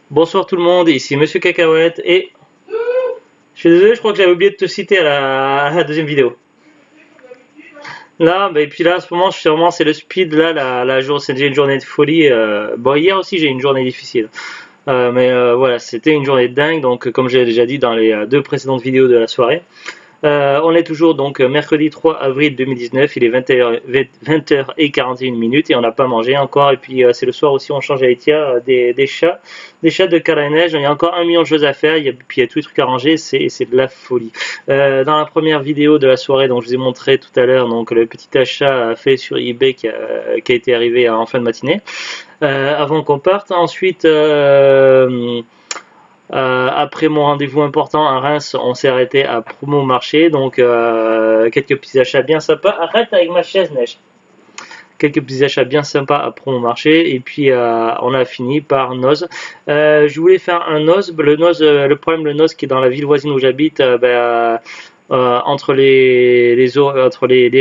Bonsoir tout le monde, ici Monsieur Cacahuète et je suis désolé, je crois que j'avais oublié de te citer à la deuxième vidéo. Là, bah, et puis là, en ce moment, je suis vraiment, c'est le speed, là, j'ai une journée de folie. Bon, hier aussi, j'ai eu une journée difficile. Mais voilà, c'était une journée de dingue, donc comme j'ai déjà dit dans les deux précédentes vidéos de la soirée. On est toujours donc mercredi 3 avril 2019, il est 20h41 minutes et on n'a pas mangé encore. Et puis c'est le soir aussi, on change la litière des chats de Caraneige. Il y a encore 1 million de choses à faire, puis il y a tous les trucs à ranger, c'est de la folie. Dans la première vidéo de la soirée, donc je vous ai montré tout à l'heure donc le petit achat fait sur eBay qui a été arrivé en fin de matinée. Avant qu'on parte, ensuite. Après mon rendez-vous important à Reims, on s'est arrêté à Promo Marché, donc quelques petits achats bien sympas. Arrête avec ma chaise, Neige. Quelques petits achats bien sympas à Promo Marché, et puis on a fini par Noz. Je voulais faire un Noz, le problème le Noz qui est dans la ville voisine où j'habite, entre les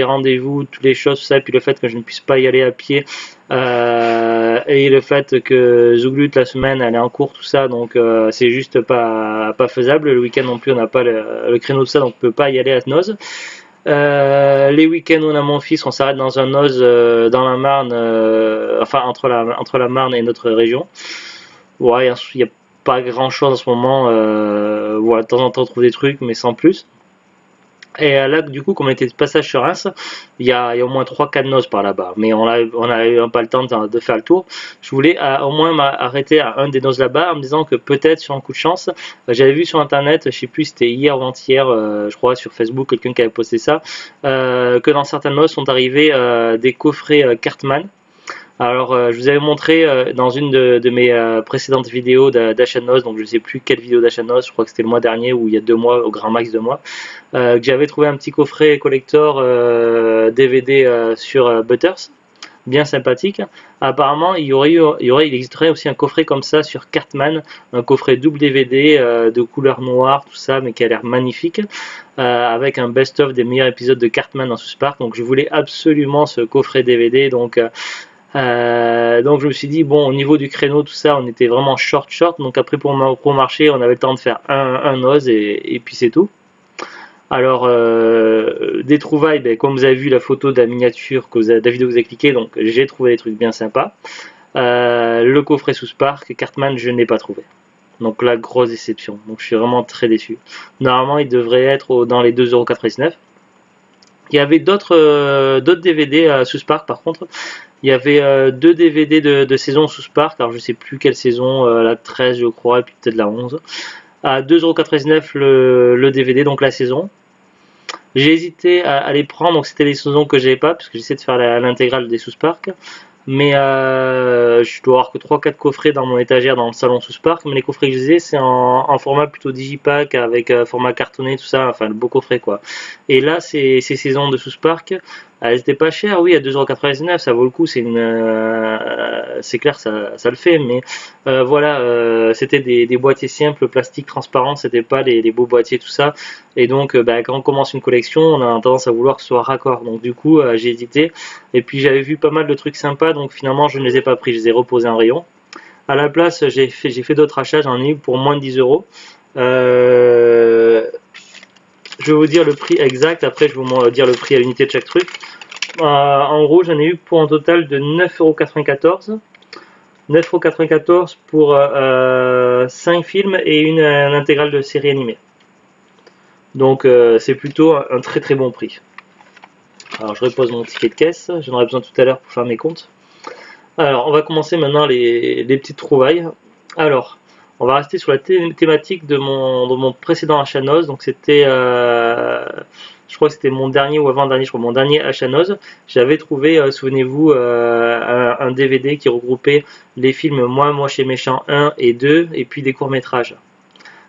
rendez-vous, toutes les choses, tout ça, et puis le fait que je ne puisse pas y aller à pied, et le fait que Zouglut la semaine elle est en cours, tout ça, donc c'est juste pas faisable. Le week-end non plus, on n'a pas le créneau de ça, donc on peut pas y aller à Noz. Les week-ends où on a mon fils, on s'arrête dans un Noz dans la Marne, enfin entre la Marne et notre région. Ouais, il n'y a pas grand chose en ce moment. Voilà, de temps en temps on trouve des trucs, mais sans plus. Et là, du coup, comme on était de passage sur Reims, il y a au moins 3-4 noces par là-bas. Mais on a eu pas le temps de faire le tour. Je voulais au moins m'arrêter à un des noces là-bas en me disant que peut-être, sur un coup de chance, j'avais vu sur internet, je sais plus, c'était hier ou avant-hier, je crois, sur Facebook, quelqu'un qui avait posté ça, que dans certaines noces sont arrivés des coffrets Cartman. Alors, je vous avais montré dans une de mes précédentes vidéos d'achat de noces, donc je ne sais plus quelle vidéo d'achat de noces, je crois que c'était le mois dernier ou il y a 2 mois, au grand max 2 mois, que j'avais trouvé un petit coffret collector DVD sur Butters, bien sympathique. Apparemment, il existerait aussi un coffret comme ça sur Cartman, un coffret double DVD de couleur noire, tout ça, mais qui a l'air magnifique, avec un best-of des meilleurs épisodes de Cartman dans South Park. Donc, je voulais absolument ce coffret DVD, donc je me suis dit, bon, au niveau du créneau, tout ça, on était vraiment short. Donc après, pour marché, on avait le temps de faire un Oz et puis c'est tout. Alors, des trouvailles, ben, comme vous avez vu la photo de la miniature, de la vidéo que vous avez cliqué, donc j'ai trouvé des trucs bien sympas. Le coffret sous Spark, Cartman, je n'ai pas trouvé. Donc la grosse déception. Donc je suis vraiment très déçu. Normalement, il devrait être dans les 2,99 €. Il y avait d'autres DVD sous Spark par contre. Il y avait 2 DVD de saison sous Spark, alors je sais plus quelle saison, la 13 je crois, et puis peut-être la 11. À 2,99 € le DVD, donc la saison. J'ai hésité à les prendre, donc c'était les saisons que j'avais pas, parce que j'essaie de faire l'intégrale des sous Spark. Mais je dois avoir que 3-4 coffrets dans mon étagère dans le salon sous Spark. Mais les coffrets que je ai, c'est en format plutôt digipack avec format cartonné, tout ça, enfin le beau coffret quoi. Et là, ces saisons de sous Spark, elles étaient pas chères, oui, à 2,99 €, ça vaut le coup, c'est clair, ça le fait. Mais voilà, c'était des boîtiers simples, plastique transparent, c'était pas les beaux boîtiers, tout ça. Et donc, quand on commence une collection, on a tendance à vouloir que ce soit raccord. Donc du coup, j'ai hésité. Et puis j'avais vu pas mal de trucs sympas, donc finalement je ne les ai pas pris, je les ai reposés en rayon. À la place, j'ai fait d'autres achats, j'en ai eu pour moins de 10 €. Je vais vous dire le prix exact, après je vais vous dire le prix à l'unité de chaque truc. En gros, j'en ai eu pour un total de 9,94 €. 9,94 € pour 5 films et une intégrale de série animée. Donc c'est plutôt un très très bon prix. Alors je repose mon ticket de caisse, j'en aurai besoin tout à l'heure pour faire mes comptes. Alors on va commencer maintenant les petites trouvailles. Alors on va rester sur la thématique de mon précédent achat Noz. Donc c'était, je crois que c'était mon dernier ou avant-dernier, je crois mon dernier achat Noz. J'avais trouvé, souvenez-vous, un DVD qui regroupait les films Moi, Moche et Méchant 1 et 2 et puis des courts-métrages.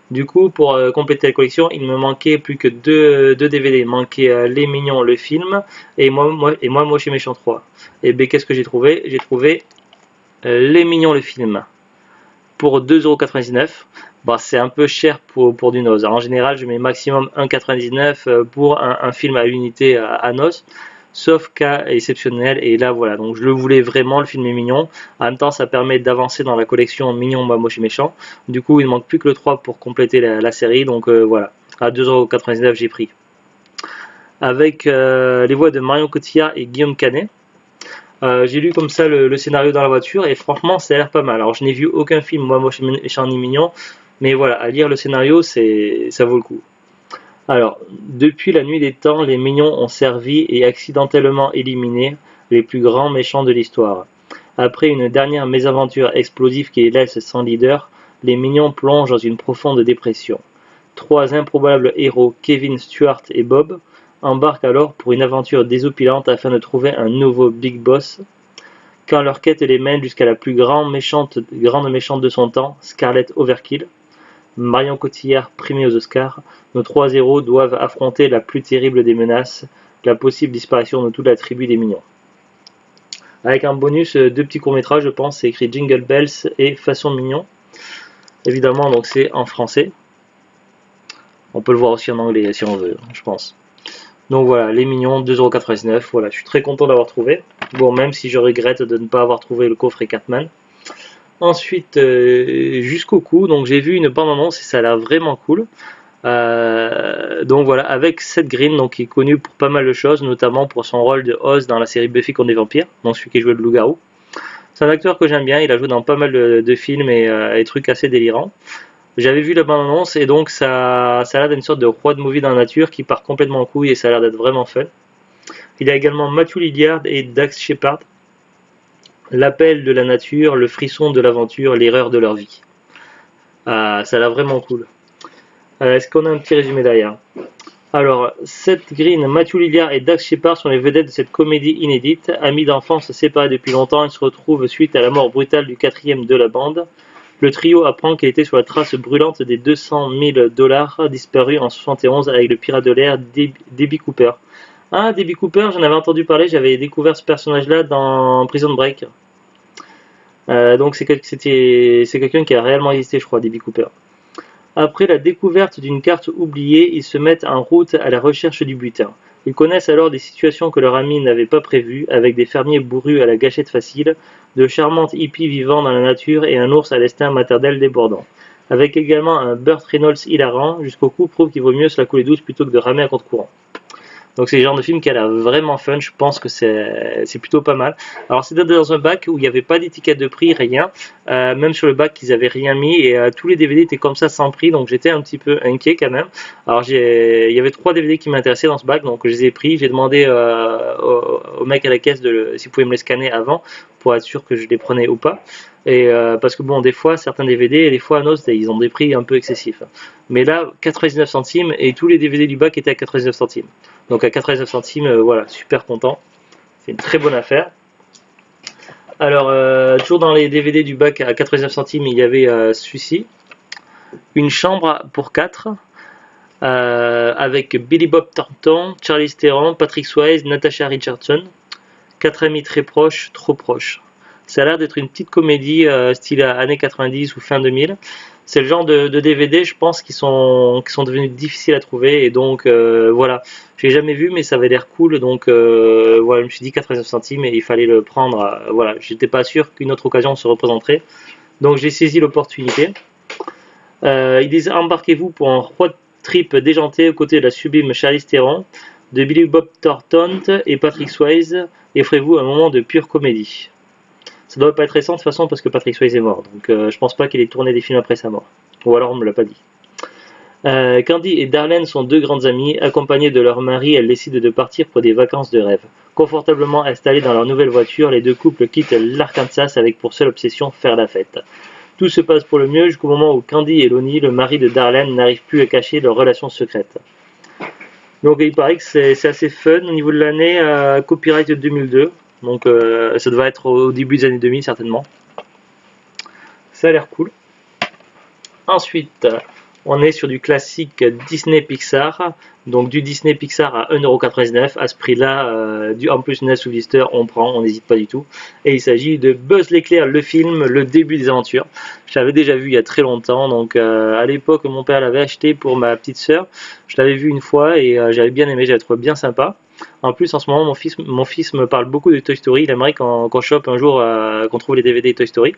Du coup, pour compléter la collection, il me manquait plus que deux DVD. Il manquait Les Mignons, le film, et moi chez Méchant 3. Et bien, qu'est-ce que j'ai trouvé? J'ai trouvé Les Mignons, le film, pour 2,99 €. Bah, c'est un peu cher pour du Noz. En général, je mets maximum 1,99 € pour un film à l'unité à Noz. sauf cas exceptionnel. Et là voilà, donc je le voulais vraiment, le film est mignon. En même temps, ça permet d'avancer dans la collection Mignon, Moche et Méchant. Du coup, il ne manque plus que le 3 pour compléter la série. Donc voilà, à 2,99 € j'ai pris. Avec les voix de Marion Cotillard et Guillaume Canet. J'ai lu comme ça le scénario dans la voiture et franchement ça a l'air pas mal. Alors je n'ai vu aucun film moi Moche et Méchant ni Mignon, mais voilà, à lire le scénario ça vaut le coup. Alors, depuis la nuit des temps, les Mignons ont servi et accidentellement éliminé les plus grands méchants de l'histoire. Après une dernière mésaventure explosive qui les laisse sans leader, les Mignons plongent dans une profonde dépression. Trois improbables héros, Kevin, Stuart et Bob, embarquent alors pour une aventure désopilante afin de trouver un nouveau Big Boss. Quand leur quête les mène jusqu'à la plus grande méchante de son temps, Scarlett Overkill, Marion Cotillard primée aux Oscars, nos trois héros doivent affronter la plus terrible des menaces, la possible disparition de toute la tribu des Mignons. Avec un bonus, deux petits courts-métrages, je pense, c'est écrit Jingle Bells et Façon Mignon. Évidemment, donc c'est en français. On peut le voir aussi en anglais si on veut, je pense. Donc voilà, les Mignons, 2,99 €. Voilà, je suis très content d'avoir trouvé. Bon, même si je regrette de ne pas avoir trouvé le coffret Catman. Ensuite, jusqu'au cou, donc j'ai vu une bande-annonce et ça a l'air vraiment cool. Donc voilà, avec Seth Green, donc qui est connu pour pas mal de choses, notamment pour son rôle de Oz dans la série Buffy contre les vampires, donc celui qui jouait le loup-garou. C'est un acteur que j'aime bien, il a joué dans pas mal de films et trucs assez délirants. J'avais vu la bande-annonce et donc ça a l'air d'une sorte de roi de movie dans la nature qui part complètement en couille et ça a l'air d'être vraiment fun. Il y a également Matthew Lillard et Dax Shepard. L'appel de la nature, le frisson de l'aventure, l'erreur de leur vie. Ça a l'air vraiment cool. Est-ce qu'on a un petit résumé derrière? Alors, Seth Green, Matthew Lillard et Dax Shepard sont les vedettes de cette comédie inédite. Amis d'enfance séparés depuis longtemps, ils se retrouvent suite à la mort brutale du quatrième de la bande. Le trio apprend qu'il était sur la trace brûlante des 200 000 $ disparus en 71 avec le pirate de l'air D.B. Cooper. Ah, D.B. Cooper, j'en avais entendu parler, j'avais découvert ce personnage-là dans Prison Break. Donc c'est quelqu'un qui a réellement existé, je crois, D.B. Cooper. Après la découverte d'une carte oubliée, ils se mettent en route à la recherche du butin. Ils connaissent alors des situations que leurs amis n'avaient pas prévues, avec des fermiers bourrus à la gâchette facile, de charmantes hippies vivant dans la nature et un ours à l'estin maternel débordant. Avec également un Burt Reynolds hilarant, jusqu'au coup prouve qu'il vaut mieux se la couler douce plutôt que de ramer à contre-courant. Donc c'est le genre de film qui a l'air vraiment fun, je pense que c'est plutôt pas mal. Alors c'est dans un bac où il n'y avait pas d'étiquette de prix, rien. Même sur le bac ils avaient rien mis et tous les DVD étaient comme ça sans prix, donc j'étais un petit peu inquiet quand même. Alors il y avait 3 DVD qui m'intéressaient dans ce bac, donc je les ai pris. J'ai demandé au mec à la caisse s'il pouvait me les scanner avant pour être sûr que je les prenais ou pas. Et parce que bon, des fois certains DVD et des fois non, ils ont des prix un peu excessifs. Mais là 99 centimes et tous les DVD du bac étaient à 99 centimes. Donc à 89 centimes, voilà, super content. C'est une très bonne affaire. Alors, toujours dans les DVD du bac à 89 centimes, il y avait celui-ci. Une chambre pour 4. Avec Billy Bob Thornton, Charlize Theron, Patrick Swayze, Natasha Richardson. 4 amis très proches, trop proches. Ça a l'air d'être une petite comédie style années 90 ou fin 2000. C'est le genre de DVD, je pense, qui sont devenus difficiles à trouver. Et donc, voilà. Je l'ai jamais vu, mais ça avait l'air cool. Donc, voilà, je me suis dit 89 centimes et il fallait le prendre. Voilà, j'étais pas sûr qu'une autre occasion se représenterait. Donc, j'ai saisi l'opportunité. Ils disent embarquez-vous pour un road trip déjanté aux côtés de la sublime Charlize Theron, de Billy Bob Thornton et Patrick Swayze. Et ferez-vous un moment de pure comédie. Ça doit pas être récent de toute façon parce que Patrick Swayze est mort, donc je pense pas qu'il ait tourné des films après sa mort. Ou alors on me l'a pas dit. Candy et Darlene sont deux grandes amies. Accompagnées de leur mari, elles décident de partir pour des vacances de rêve. Confortablement installées dans leur nouvelle voiture, les deux couples quittent l'Arkansas avec pour seule obsession faire la fête. Tout se passe pour le mieux jusqu'au moment où Candy et Lonnie, le mari de Darlene, n'arrivent plus à cacher leur relation secrète. Donc il paraît que c'est assez fun au niveau de l'année, copyright 2002. Donc ça devrait être au début des années 2000 certainement. Ça a l'air cool. Ensuite, On est sur du classique Disney Pixar, donc du Disney Pixar à 1,99 €. À ce prix-là, en plus NES ou Vista, on prend, on n'hésite pas du tout. Et il s'agit de Buzz l'éclair, le film, le début des aventures. Je l'avais déjà vu il y a très longtemps, donc à l'époque mon père l'avait acheté pour ma petite sœur. Je l'avais vu une fois et j'avais bien aimé, j'avais trouvé bien sympa. En plus, en ce moment, mon fils me parle beaucoup de Toy Story. Il aimerait qu'on chope un jour, qu'on trouve les DVD Toy Story.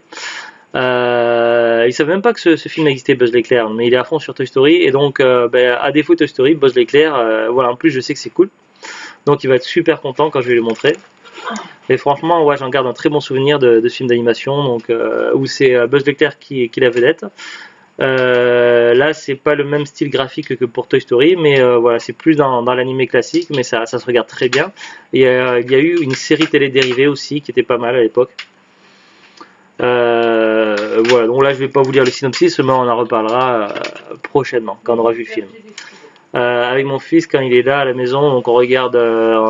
Il savait même pas que ce film existait, Buzz l'éclair, mais il est à fond sur Toy Story. Et donc, à défaut Toy Story, Buzz l'éclair, voilà, en plus, je sais que c'est cool. Donc, il va être super content quand je vais lui montrer. Et franchement, ouais, j'en garde un très bon souvenir de ce film d'animation, donc où c'est Buzz l'éclair qui est la vedette. Là, c'est pas le même style graphique que pour Toy Story, mais voilà, c'est plus dans l'animé classique, mais ça se regarde très bien. Et il y a eu une série télé dérivée aussi qui était pas mal à l'époque. Voilà, donc là je vais pas vous lire le synopsis, mais on en reparlera prochainement quand on aura vu le film. Avec mon fils, quand il est là à la maison, donc on regarde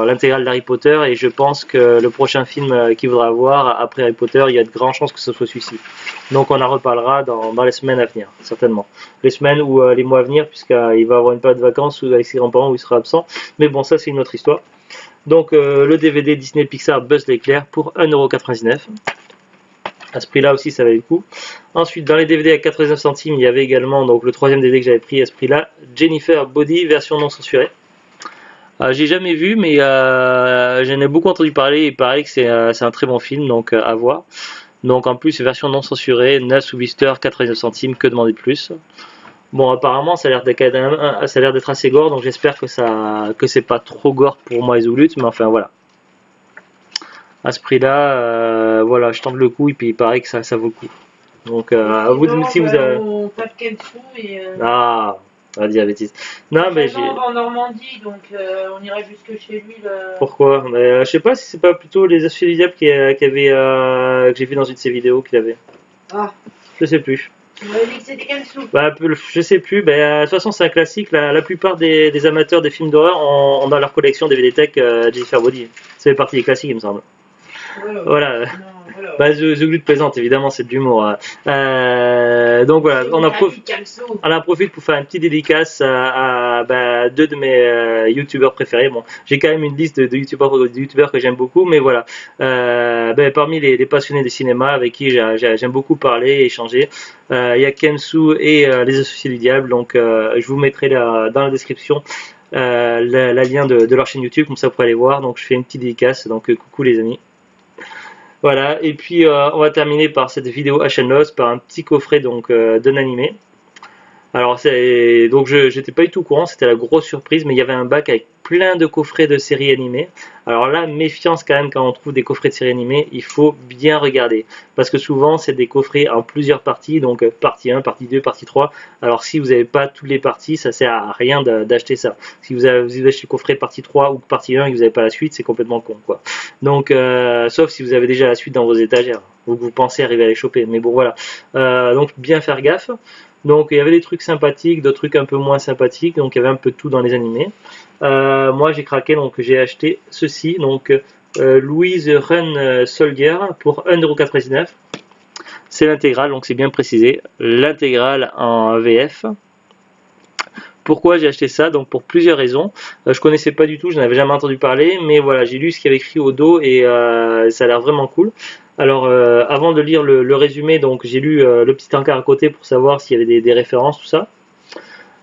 l'intégrale d'Harry Potter, et je pense que le prochain film qu'il voudra voir après Harry Potter, il y a de grandes chances que ce soit celui-ci. Donc on en reparlera dans les semaines à venir, certainement. Les semaines ou les mois à venir, puisqu'il va avoir une période de vacances avec ses grands-parents où il sera absent. Mais bon, ça c'est une autre histoire. Donc le DVD Disney Pixar Buzz l'éclair pour 1,99 €. À ce prix-là aussi, ça valait le coup. Ensuite, dans les DVD à 99 centimes, il y avait également donc le troisième DVD que j'avais pris à ce prix-là, Jennifer Body version non censurée. J'ai jamais vu, mais j'en ai beaucoup entendu parler. Il paraît que c'est un très bon film, donc à voir. Donc en plus, version non censurée, 9 sous blister, 99 centimes, que demander de plus. Bon, apparemment, ça a l'air d'être assez gore, donc j'espère que c'est pas trop gore pour moi les Zoulutes, mais enfin voilà. À ce prix-là, voilà, je tente le coup et puis il paraît que ça vaut le coup. Donc, vous si vous avez. On tape Kensu et. Ah, diabétiste. Non, mais j'ai. On va en Normandie, donc on irait jusque chez lui. Pourquoi? Mais je sais pas si c'est pas plutôt les associés du diable que j'ai vu dans une de ses vidéos qu'il avait. Ah. Je sais plus. Tu m'avais dit que c'était Kensu. Bah, je sais plus. Bah, de toute façon, c'est un classique. La plupart des amateurs des films d'horreur ont dans leur collection DVD Tech Jennifer Body. Ça fait partie des classiques, il me semble. Voilà. Bah, The Glut plaisante, évidemment, c'est de l'humour. Donc voilà, on en profite pour faire une petite dédicace à deux de mes youtubeurs préférés. Bon, j'ai quand même une liste de youtubeurs que j'aime beaucoup, mais voilà. Parmi les passionnés de cinéma avec qui j'aime beaucoup parler et échanger, il y a Kensu et les associés du diable. Donc je vous mettrai dans la description la lien de leur chaîne YouTube, comme ça vous pourrez aller voir. Donc je fais une petite dédicace, donc coucou les amis. Voilà, et puis on va terminer par cette vidéo Action Loss, par un petit coffret donc d'un animé. Alors donc j'étais pas du tout au courant, c'était la grosse surprise, mais il y avait un bac avec plein de coffrets de séries animées. Alors là, méfiance quand même quand on trouve des coffrets de séries animées, il faut bien regarder. Parce que souvent c'est des coffrets en plusieurs parties, donc partie 1, partie 2, partie 3. Alors si vous n'avez pas toutes les parties, ça sert à rien d'acheter ça. Si vous achetez le coffret partie 3 ou partie 1 et que vous n'avez pas la suite, c'est complètement con quoi. Donc sauf si vous avez déjà la suite dans vos étagères, vous pensez arriver à les choper. Mais bon voilà, donc bien faire gaffe. Donc il y avait des trucs sympathiques, d'autres trucs un peu moins sympathiques, donc il y avait un peu de tout dans les animés. Moi j'ai craqué, donc j'ai acheté ceci, donc Louise Run Soldier pour 1,99 €. C'est l'intégrale, donc c'est bien précisé, l'intégrale en VF. Pourquoi j'ai acheté ça? Donc pour plusieurs raisons. Je connaissais pas du tout, je n'avais jamais entendu parler, mais voilà, j'ai lu ce qu'il y avait écrit au dos et ça a l'air vraiment cool. Alors avant de lire le résumé, donc j'ai lu le petit encart à côté pour savoir s'il y avait des références, tout ça.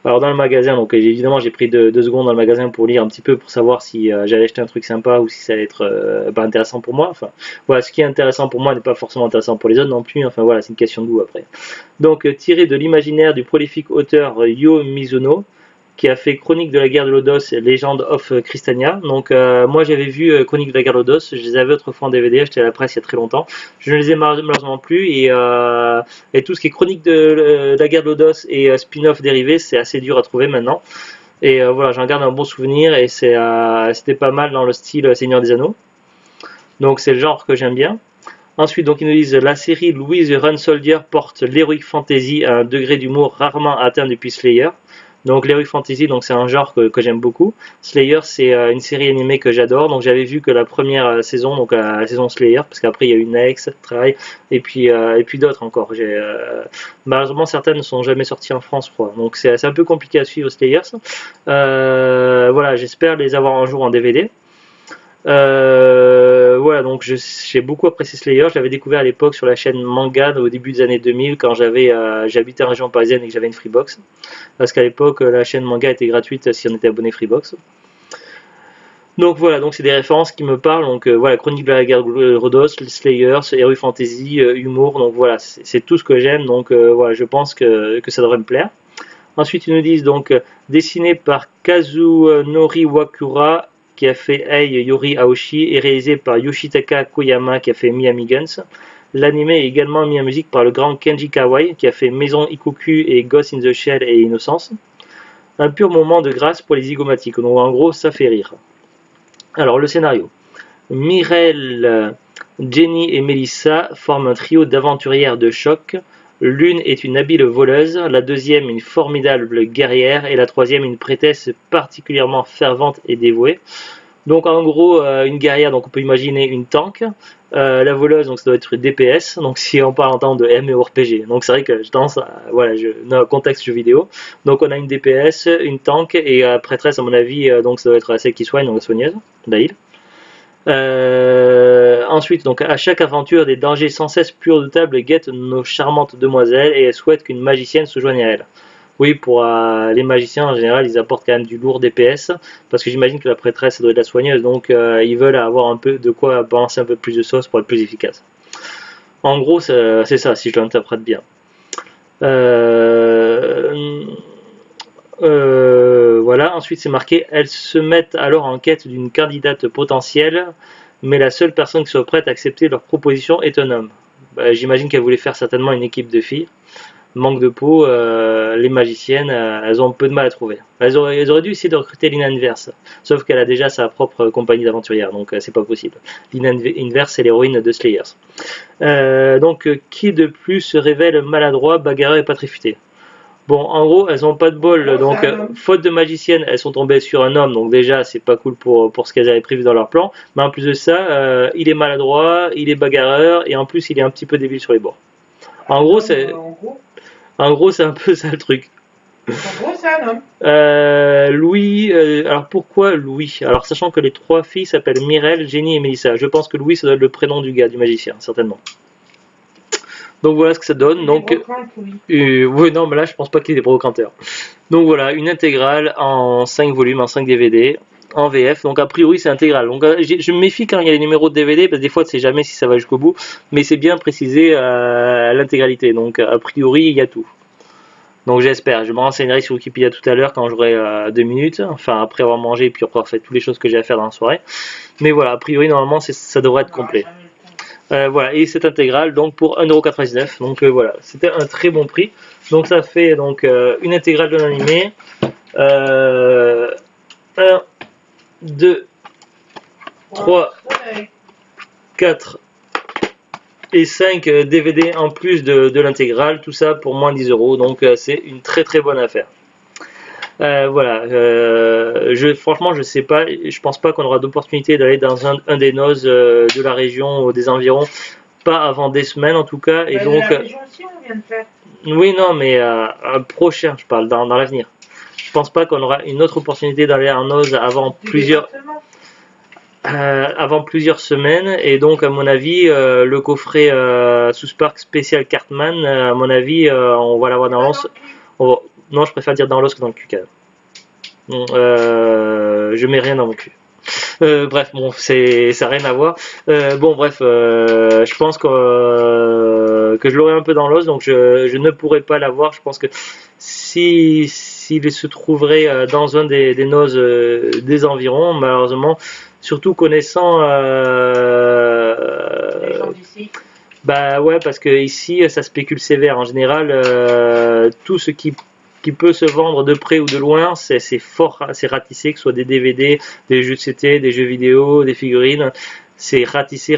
Alors dans le magasin, donc évidemment j'ai pris deux secondes dans le magasin pour lire un petit peu, pour savoir si j'allais acheter un truc sympa ou si ça allait être pas intéressant pour moi. Enfin voilà, ce qui est intéressant pour moi n'est pas forcément intéressant pour les autres non plus. Enfin voilà, c'est une question de goût après. Donc tiré de l'imaginaire du prolifique auteur Yo Mizuno, qui a fait Chronique de la guerre de Lodos et Legend of Cristania. Donc moi j'avais vu Chronique de la guerre de Lodos, je les avais autrefois en DVD, acheté à la presse il y a très longtemps. Je ne les ai malheureusement plus et tout ce qui est Chronique de la guerre de Lodos et spin-off dérivé, c'est assez dur à trouver maintenant. Et voilà, j'en garde un bon souvenir et c'était pas mal dans le style Seigneur des Anneaux. Donc c'est le genre que j'aime bien. Ensuite, donc ils nous disent la série Louise Run Soldier porte l'heroic fantasy à un degré d'humour rarement atteint depuis Slayer. Donc l'Heroic Fantasy, donc c'est un genre que j'aime beaucoup. Slayer, c'est une série animée que j'adore. Donc j'avais vu que la première saison, donc la saison Slayer, parce qu'après il y a eu Next, Try, et puis d'autres encore. Malheureusement certaines ne sont jamais sorties en France, je crois. Donc c'est un peu compliqué à suivre Slayers. Voilà, j'espère les avoir un jour en DVD. Voilà, donc j'ai beaucoup apprécié Slayer. Je l'avais découvert à l'époque sur la chaîne Manga au début des années 2000 quand j'habitais en région parisienne et que j'avais une Freebox. Parce qu'à l'époque, la chaîne Manga était gratuite si on était abonné Freebox. Donc voilà, donc c'est des références qui me parlent. Donc voilà, Chronique de la guerre Rhodos, Slayers, Heroic Fantasy, humour. Donc voilà, c'est tout ce que j'aime. Donc voilà, je pense que ça devrait me plaire. Ensuite, ils nous disent donc dessiné par Kazunori Wakura qui a fait Ei Yori Aoshi et réalisé par Yoshitaka Koyama qui a fait Miami Guns. L'anime est également mis en musique par le grand Kenji Kawai qui a fait Maison Ikoku et Ghost in the Shell et Innocence. Un pur moment de grâce pour les zygomatiques, donc en gros ça fait rire. Alors le scénario. Mireille, Jenny et Melissa forment un trio d'aventurières de choc. L'une est une habile voleuse, la deuxième une formidable guerrière et la troisième une prêtresse particulièrement fervente et dévouée. Donc en gros une guerrière, donc on peut imaginer une tank, la voleuse donc ça doit être DPS, donc si on parle en temps de MMORPG, donc c'est vrai que je pense voilà, contexte jeu vidéo, donc on a une DPS, une tank et prêtresse à mon avis, donc ça doit être celle qui soigne, donc la soigneuse, Daïl. Ensuite, donc à chaque aventure, des dangers sans cesse plus redoutables guettent nos charmantes demoiselles et elles souhaitent qu'une magicienne se joigne à elles. Oui, pour les magiciens en général, ils apportent quand même du lourd DPS parce que j'imagine que la prêtresse doit être la soigneuse, donc ils veulent avoir un peu de quoi balancer un peu plus de sauce pour être plus efficace. En gros, c'est ça, si je l'interprète bien. Voilà, ensuite c'est marqué, elles se mettent alors en quête d'une candidate potentielle, mais la seule personne qui soit prête à accepter leur proposition est un homme. J'imagine qu'elle voulait faire certainement une équipe de filles. Manque de peau, les magiciennes, elles ont peu de mal à trouver. Elles auraient dû essayer de recruter Lina Inverse, sauf qu'elle a déjà sa propre compagnie d'aventurières, donc c'est pas possible. Lina Inverse, c'est l'héroïne de Slayers. Donc, qui de plus se révèle maladroit, bagarreur et pas très futé? Bon, en gros, elles ont pas de bol, donc faute de magicienne, elles sont tombées sur un homme, donc déjà c'est pas cool pour ce qu'elles avaient prévu dans leur plan, mais en plus de ça, il est maladroit, il est bagarreur, et en plus il est un petit peu débile sur les bords. En gros, c'est un peu ça le truc. En gros, c'est un homme. Louis, alors pourquoi Louis? Alors sachant que les trois filles s'appellent Mireille, Jenny et Melissa, je pense que Louis ça doit être le prénom du gars, du magicien, certainement. Donc voilà ce que ça donne. Donc, oui, non, mais là je pense pas qu'il y ait des brocanteurs. Donc voilà, une intégrale en 5 volumes, en 5 DVD, en VF. Donc a priori c'est intégral. Donc je me méfie quand il y a les numéros de DVD parce que des fois tu sais jamais si ça va jusqu'au bout, mais c'est bien précisé l'intégralité. Donc a priori il y a tout. Donc j'espère. Je me renseignerai sur Wikipédia tout à l'heure quand j'aurai 2 minutes, enfin après avoir mangé et puis après avoir fait toutes les choses que j'ai à faire dans la soirée. Mais voilà, a priori normalement ça devrait être complet. Voilà, et c'est intégral donc pour 1,99€. Donc voilà, c'était un très bon prix. Donc ça fait donc une intégrale de l'animé. 1, 2, 3, 4 et 5 DVD en plus de l'intégrale. Tout ça pour moins 10€. Donc c'est une très très bonne affaire. Voilà, franchement je sais pas, je pense pas qu'on aura d'opportunité d'aller dans un des NOS de la région ou des environs, pas avant des semaines en tout cas, et donc la région aussi, on vient de faire. oui non mais un prochain, je parle dans l'avenir. Je pense pas qu'on aura une autre opportunité d'aller en NOS avant plusieurs semaines, et donc à mon avis le coffret South Park spécial Cartman, à mon avis on va l'avoir dans l'os. Non, je préfère dire dans l'os que dans le cul quand même. Je mets rien dans mon cul. Bref, bon, ça n'a rien à voir. Bon, bref, je pense que je l'aurai un peu dans l'os, donc je ne pourrai pas l'avoir. Je pense que s'il se trouverait dans un des NOS des environs, malheureusement, surtout connaissant Les gens d'ici. Bah ouais, parce que ici ça spécule sévère. En général, tout ce qui peut se vendre de près ou de loin, c'est ratissé, que ce soit des DVD, des jeux de CT, des jeux vidéo, des figurines. C'est ratissé,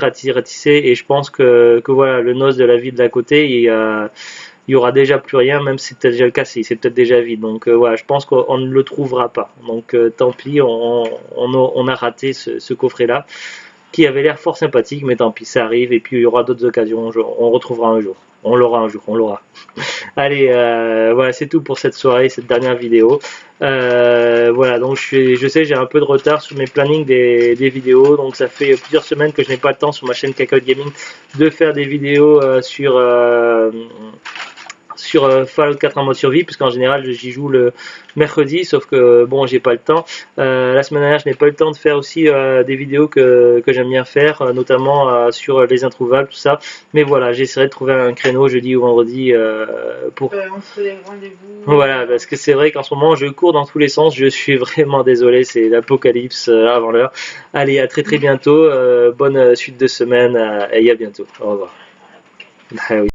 et je pense que voilà, le NOS de la ville d'à côté, il y aura déjà plus rien, même si c'est peut-être déjà le cas, c'est peut-être déjà vide. Donc voilà, je pense qu'on ne le trouvera pas. Donc tant pis, on a raté ce coffret-là, qui avait l'air fort sympathique, mais tant pis, ça arrive, et puis il y aura d'autres occasions, on retrouvera un jour. On l'aura un jour, on l'aura. Allez, voilà, c'est tout pour cette soirée, cette dernière vidéo. Voilà, donc je sais, j'ai un peu de retard sur mes plannings des vidéos, donc ça fait plusieurs semaines que je n'ai pas le temps sur ma chaîne Kakout Gaming de faire des vidéos sur Fallout 4 en mode survie, puisqu'en général j'y joue le mercredi, sauf que bon, j'ai pas le temps. La semaine dernière, je n'ai pas eu le temps de faire aussi des vidéos que j'aime bien faire, notamment sur les introuvables, tout ça. Mais voilà, j'essaierai de trouver un créneau jeudi ou vendredi pour. On se fait des rendez-vous. Voilà, parce que c'est vrai qu'en ce moment je cours dans tous les sens, je suis vraiment désolé, c'est l'apocalypse avant l'heure. Allez, à très bientôt, bonne suite de semaine et à bientôt. Au revoir. Ah oui.